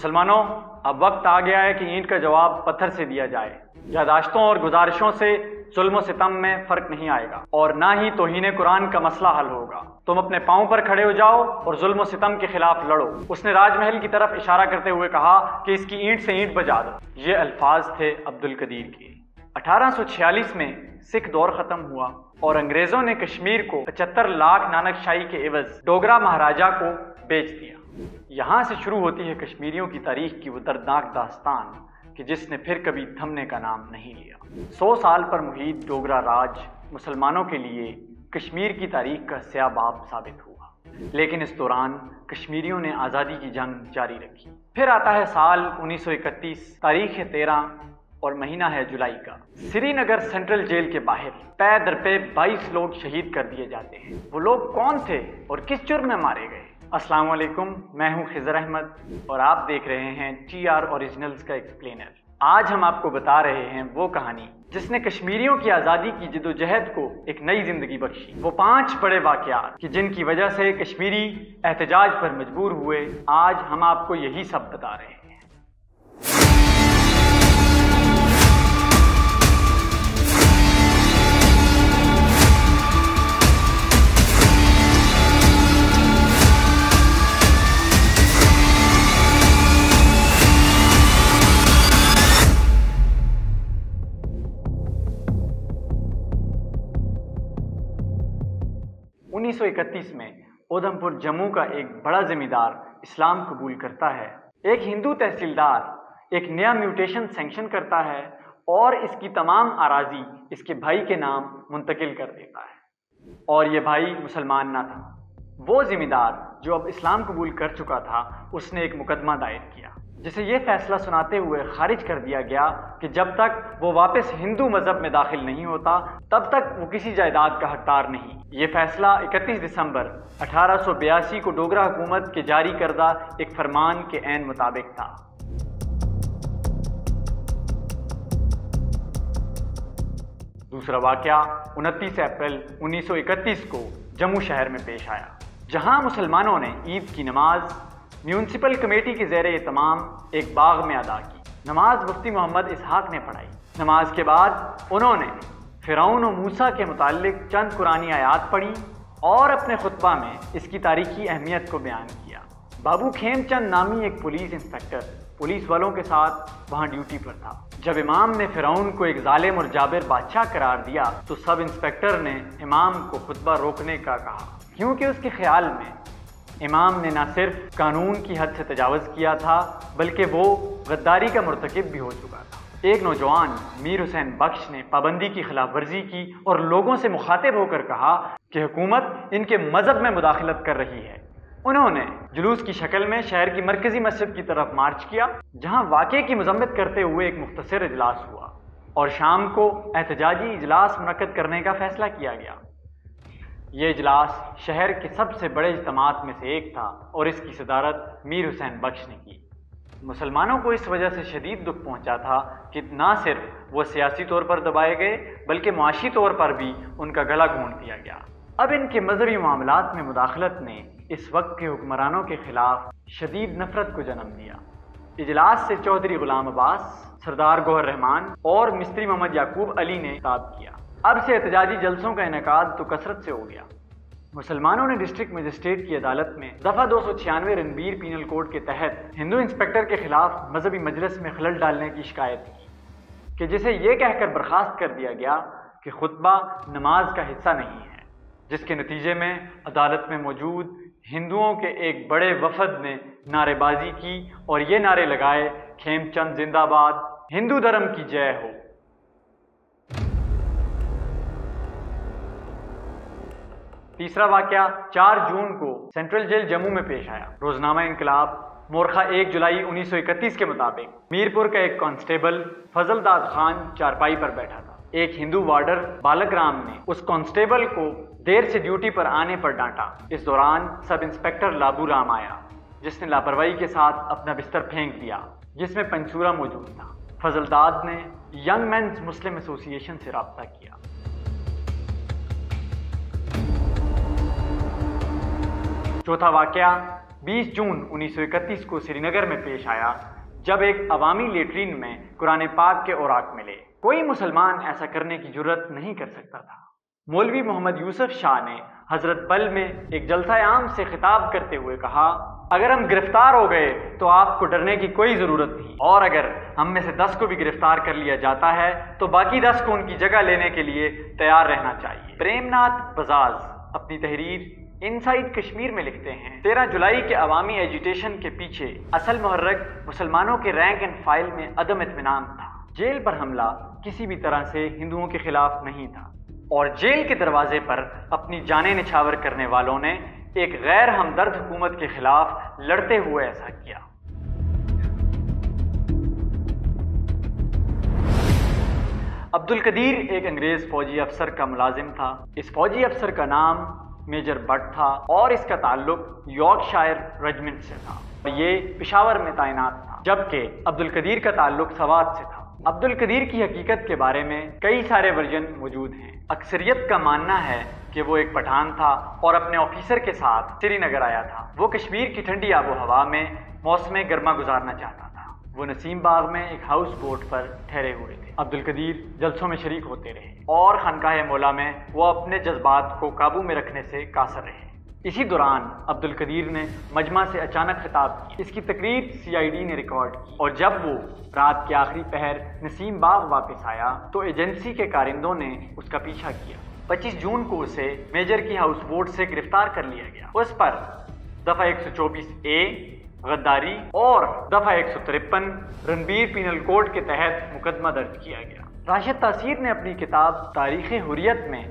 مسلمانوں، اب وقت آ گیا ہے کہ اینٹ کا جواب پتھر سے دیا جائے۔ یادداشتوں اور گزارشوں سے ظلم و ستم میں فرق نہیں آئے گا اور نہ ہی توہین قرآن کا مسئلہ حل ہوگا۔ تم اپنے پاؤں پر کھڑے ہو جاؤ اور ظلم و ستم کے خلاف لڑو۔ اس نے راج محل کی طرف اشارہ کرتے ہوئے کہا کہ اس کی اینٹ سے اینٹ بجا دو۔ یہ الفاظ تھے عبدالقدیر کے۔ 1846 میں سکھ دور ختم ہوا اور انگریزوں نے کشمیر کو 75 لاکھ نانک شاہی کے عوض ڈوگرا مہاراجہ کو بیچ دیا۔ یہاں سے شروع ہوتی ہے کشمیریوں کی تاریخ کی وہ دردناک داستان کہ جس نے پھر کبھی تھمنے کا نام نہیں لیا۔ 100 سال پر محیط ڈوگرا راج مسلمانوں کے لیے کشمیر کی تاریخ کا سیاہ باب ثابت ہوا، لیکن اس دوران کشمیریوں نے آزادی کی جنگ جاری رکھی۔ پھر آتا ہے سال 1931، تاریخ ہے 13 اور مہینہ ہے جولائی کا۔ سری نگر سینٹرل جیل کے باہر پے در پے 22 لوگ شہید کر دیے جاتے ہیں۔ وہ لوگ کون تھے اور کس جرم میں مارے گئے؟ السلام علیکم، میں ہوں خضر احمد اور آپ دیکھ رہے ہیں TR اوریجنلز کا ایکسپلینر۔ آج ہم آپ کو بتا رہے ہیں وہ کہانی جس نے کشمیریوں کی آزادی کی جدوجہد کو ایک نئی زندگی بخشی۔ وہ 5 بڑے واقعات کہ جن کی وجہ سے کشمیری احتجاج پر مجبور ہوئے، آج ہم آپ کو یہی سب بتا رہے ہیں۔ 1931 میں اودھمپور جموں کا ایک بڑا زمیندار اسلام قبول کرتا ہے۔ ایک ہندو تحصیلدار ایک نیا میوٹیشن سینکشن کرتا ہے اور اس کی تمام اراضی اس کے بھائی کے نام منتقل کر دیتا ہے، اور یہ بھائی مسلمان نہ تھا۔ وہ زمیندار جو اب اسلام قبول کر چکا تھا، اس نے ایک مقدمہ دائر کیا جسے یہ فیصلہ سناتے ہوئے خارج کر دیا گیا کہ جب تک وہ واپس ہندو مذہب میں داخل نہیں ہوتا تب تک وہ کسی جائیداد کا حقدار نہیں۔ یہ فیصلہ 31 دسمبر 1882 کو ڈوگرا حکومت کے جاری کردہ ایک فرمان کے عین مطابق تھا۔ دوسرا واقعہ 29 اپریل 1931 کو جموں شہر میں پیش آیا، جہاں مسلمانوں نے عید کی نماز میونسپل کمیٹی کے زیر اہتمام ایک باغ میں ادا کی۔ نماز مفتی محمد اسحاق نے پڑھائی۔ نماز کے بعد انہوں نے فرعون و موسیٰ کے متعلق چند قرآنی آیات پڑھی اور اپنے خطبہ میں اس کی تاریخی اہمیت کو بیان کیا۔ بابو کھیم چند نامی ایک پولیس انسپکٹر پولیس والوں کے ساتھ وہاں ڈیوٹی پر تھا۔ جب امام نے فرعون کو ایک ظالم اور جابر بادشاہ قرار دیا تو سب انسپکٹر نے امام کو خطبہ روکنے کا کہا، کیونکہ اس کے خیال میں امام نے نہ صرف قانون کی حد سے تجاوز کیا تھا بلکہ وہ غداری کا مرتکب بھی ہو چکا تھا۔ ایک نوجوان میر حسین بخش نے پابندی کی خلاف ورزی کی اور لوگوں سے مخاطب ہو کر کہا کہ حکومت ان کے مذہب میں مداخلت کر رہی ہے۔ انہوں نے جلوس کی شکل میں شہر کی مرکزی مسجد کی طرف مارچ کیا، جہاں واقعے کی مذمت کرتے ہوئے ایک مختصر اجلاس ہوا اور شام کو احتجاجی اجلاس منعقد کرنے کا فیصلہ کیا گیا۔ یہ اجلاس شہر کے سب سے بڑے اجتماعات میں سے ایک تھا اور اس کی صدارت میر حسین بخش نے کی۔ مسلمانوں کو اس وجہ سے شدید دکھ پہنچا تھا کہ نہ صرف وہ سیاسی طور پر دبائے گئے بلکہ معاشی طور پر بھی ان کا گلا گھونٹ دیا گیا۔ اب ان کے مذہبی معاملات میں مداخلت نے اس وقت کے حکمرانوں کے خلاف شدید نفرت کو جنم دیا۔ اجلاس سے چودھری غلام عباس، سردار گوہر رحمان اور مستری محمد یعقوب علی نے خطاب کیا۔ اب سے احتجاجی جلسوں کا انعقاد تو کثرت سے ہو گیا۔ مسلمانوں نے ڈسٹرکٹ مجسٹریٹ کی عدالت میں دفعہ 296 رنبیر پینل کوڈ کے تحت ہندو انسپکٹر کے خلاف مذہبی مجلس میں خلل ڈالنے کی شکایت کی کہ جسے یہ کہہ کر برخاست کر دیا گیا کہ خطبہ نماز کا حصہ نہیں ہے، جس کے نتیجے میں عدالت میں موجود ہندوؤں کے ایک بڑے وفد نے نعرے بازی کی اور یہ نعرے لگائے، کھیم چند زندہ باد، ہندو دھرم کی جے ہو۔ تیسرا واقعہ 4 جون کو سینٹرل جیل جموں میں پیش آیا۔ روزنامہ انقلاب مورخہ 1 جولائی 1931 کے مطابق میرپور کا ایک کانسٹیبل فضل داد خان چارپائی پر بیٹھا تھا۔ ایک ہندو وارڈر بالک رام نے اس کانسٹیبل کو دیر سے ڈیوٹی پر آنے پر ڈانٹا۔ اس دوران سب انسپکٹر لابو رام آیا، جس نے لاپرواہی کے ساتھ اپنا بستر پھینک دیا جس میں پنچورا موجود تھا۔ فضل داد نے ینگ مینز مسلم ایسوسی ایشن سے رابطہ کیا۔ چوتھا واقعہ 20 جون 1931 کو سری نگر میں پیش آیا جب ایک عوامی لیٹرین میں قرآن پاک کے اوراق ملے۔ کوئی مسلمان ایسا کرنے کی جرت نہیں کر سکتا تھا۔ مولوی محمد یوسف شاہ نے حضرت بل میں ایک جلسہ عام سے خطاب کرتے ہوئے کہا، اگر ہم گرفتار ہو گئے تو آپ کو ڈرنے کی کوئی ضرورت نہیں، اور اگر ہم میں سے 10 کو بھی گرفتار کر لیا جاتا ہے تو باقی 10 کو ان کی جگہ لینے کے لیے تیار رہنا چاہیے۔ پریم ناتھ بزاز اپنی تحریر انسائیڈ کشمیر میں لکھتے ہیں، 13 جولائی کے عوامی ایجیٹیشن کے پیچھے اصل محرک مسلمانوں کے رینک اینڈ فائل میں عدم اطمینان تھا۔ جیل پر حملہ کسی بھی طرح سے ہندوؤں کے خلاف نہیں تھا، اور جیل کے دروازے پر اپنی جانیں نچھاور کرنے والوں نے ایک غیر ہمدرد حکومت کے خلاف لڑتے ہوئے ایسا کیا۔ عبد القدیر ایک انگریز فوجی افسر کا ملازم تھا۔ اس فوجی افسر کا نام میجر بٹ تھا اور اس کا تعلق یارک شائر ریجمنٹ سے تھا، اور یہ پشاور میں تعینات تھا، جبکہ عبد القدیر کا تعلق سوات سے تھا۔ عبد القدیر کی حقیقت کے بارے میں کئی سارے ورژن موجود ہیں۔ اکثریت کا ماننا ہے کہ وہ ایک پٹھان تھا اور اپنے آفیسر کے ساتھ سری نگر آیا تھا۔ وہ کشمیر کی ٹھنڈی آب و ہوا میں موسم گرما گزارنا چاہتا تھا۔ وہ نسیم باغ میں ایک ہاؤس بوٹ پر ٹھہرے ہوئے تھے۔ عبد القدیر جلسوں میں شریک ہوتے رہے اور خانقاہ مولا میں وہ اپنے جذبات کو قابو میں رکھنے سے قاصر رہے۔ اسی دوران عبد القدیر نے مجمع سے اچانک خطاب کیا۔ اس کی تقریر CID نے ریکارڈ کی، اور جب وہ رات کے آخری پہر نسیم باغ واپس آیا تو ایجنسی کے کارندوں نے اس کا پیچھا کیا۔ 25 جون کو اسے میجر کی ہاؤس بوٹ سے گرفتار کر لیا گیا۔ اس پر دفعہ 124A غداری اور دفعہ 153 رنبیر پینل کوڈ کے تحت مقدمہ درج کیا گیا۔ راشد تاثیر نے اپنی کتاب تاریخ حریت میں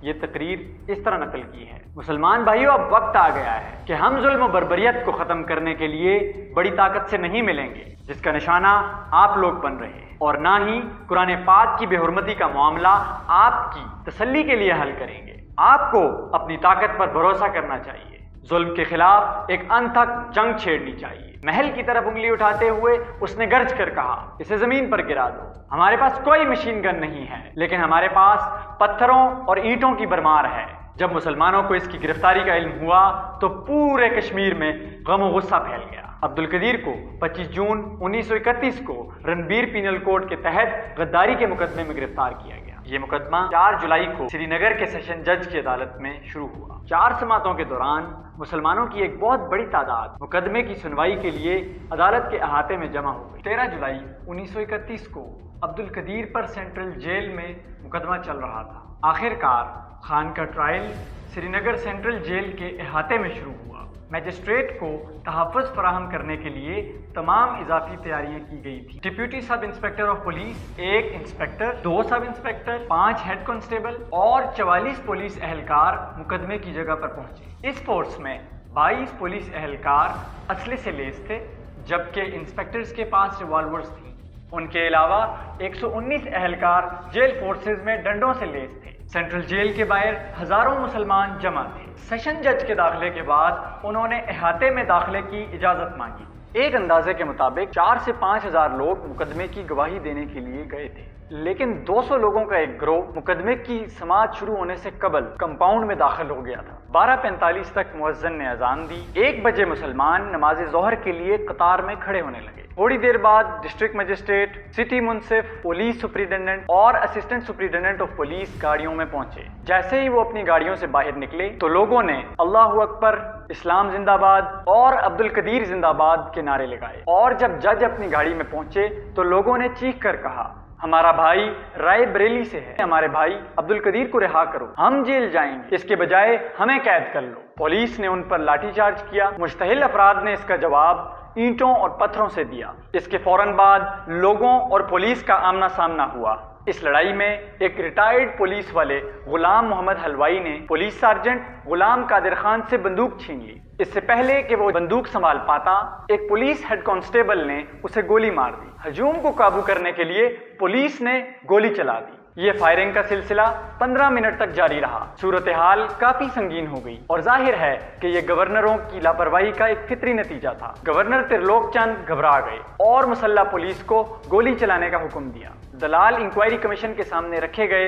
یہ تقریر اس طرح نقل کی ہے، مسلمان بھائیوں، اب وقت آ گیا ہے کہ ہم ظلم و بربریت کو ختم کرنے کے لیے بڑی طاقت سے نہیں ملیں گے جس کا نشانہ آپ لوگ بن رہے ہیں، اور نہ ہی قرآن پاک کی بے حرمتی کا معاملہ آپ کی تسلی کے لیے حل کریں گے۔ آپ کو اپنی طاقت پر بھروسہ کرنا چاہیے، ظلم کے خلاف ایک انتھک جنگ چھیڑنی چاہیے۔ محل کی طرف انگلی اٹھاتے ہوئے اس نے گرج کر کہا، اسے زمین پر گرا دو۔ ہمارے پاس کوئی مشین گن نہیں ہے، لیکن ہمارے پاس پتھروں اور اینٹوں کی بھرمار ہے۔ جب مسلمانوں کو اس کی گرفتاری کا علم ہوا تو پورے کشمیر میں غم و غصہ پھیل گیا۔ عبد القدیر کو 25 جون 1931 کو رنبیر پینل کوڈ کے تحت غداری کے مقدمے میں گرفتار کیا گیا۔ یہ مقدمہ 4 جولائی کو سری نگر کے سیشن جج کی عدالت میں شروع ہوا۔ 4 سماعتوں کے دوران مسلمانوں کی ایک بہت بڑی تعداد مقدمے کی سنوائی کے لیے عدالت کے احاطے میں جمع ہو گئی۔ 13 جولائی 1931 کو عبد القدیر پر سینٹرل جیل میں مقدمہ چل رہا تھا۔ آخر کار خان کا ٹرائل سری نگر سینٹرل جیل کے احاطے میں شروع ہوا۔ میجسٹریٹ کو تحفظ فراہم کرنے کے لیے تمام اضافی تیاریاں کی گئی تھیں۔ Deputy sub inspector of police, 1 inspector, 2 sub inspector, 5 head constable اور 44 پولیس اہلکار مقدمے کی جگہ پر پہنچے۔ اس فورس میں 22 پولیس اہلکار اسلحے سے لیس تھے، جبکہ انسپکٹرز کے پاس ریوالورز تھیں۔ ان کے علاوہ 119 اہلکار جیل فورسز میں ڈنڈوں سے لیس تھے۔ سینٹرل جیل کے باہر ہزاروں مسلمان جمع تھے۔ سیشن جج کے داخلے کے بعد انہوں نے احاطے میں داخلے کی اجازت مانگی۔ ایک اندازے کے مطابق 4 سے 5 ہزار لوگ مقدمے کی گواہی دینے کے لیے گئے تھے، لیکن 200 لوگوں کا ایک گروہ مقدمے کی سماعت شروع ہونے سے قبل کمپاؤنڈ میں داخل ہو گیا تھا۔ 12:45 تک مؤذن نے اذان دی۔ 1 بجے مسلمان نماز ظہر کے لیے قطار میں کھڑے ہونے لگے۔ تھوڑی دیر بعد ڈسٹرکٹ مجسٹریٹ، سٹی منصف، پولیس سپرنٹینڈنٹ اور اسسٹنٹ سپرنٹینڈنٹ آف پولیس گاڑیوں میں پہنچے۔ جیسے ہی وہ اپنی گاڑیوں سے باہر نکلے تو لوگوں نے اللہ اکبر، اسلام زندہ باد اور عبد القدیر زندہ باد کے نعرے لگائے، اور جب جج اپنی گاڑی میں پہنچے تو لوگوں نے چیخ کر کہا، ہمارا بھائی رائے بریلی سے ہے، ہمارے بھائی عبد القدیر کو رہا کرو، ہم جیل جائیں گے، اس کے بجائے ہمیں قید کر لو۔ پولیس نے ان پر لاٹھی چارج کیا۔ مشتعل افراد نے اس کا جواب اینٹوں اور پتھروں سے دیا۔ اس کے فوراً بعد لوگوں اور پولیس کا آمنا سامنا ہوا۔ اس لڑائی میں ایک ریٹائرڈ پولیس والے غلام محمد حلوائی نے پولیس سارجنٹ غلام قادر خان سے بندوق چھین لی۔ اس سے پہلے کہ وہ بندوق سنبھال پاتا، ایک پولیس ہیڈ کانسٹیبل نے اسے گولی مار دی۔ ہجوم کو قابو کرنے کے لیے پولیس نے گولی چلا دی۔ یہ فائرنگ کا سلسلہ 15 منٹ تک جاری رہا۔ صورتحال کافی سنگین ہو گئی اور ظاہر ہے کہ یہ گورنروں کی لاپرواہی کا ایک فطری نتیجہ تھا۔ گورنر ترلوک چند گھبرا گئے اور مسلح پولیس کو گولی چلانے کا حکم دیا۔ دلال انکوائری کمیشن کے سامنے رکھے گئے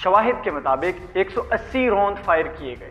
شواہد کے مطابق 180 روند فائر کیے گئے۔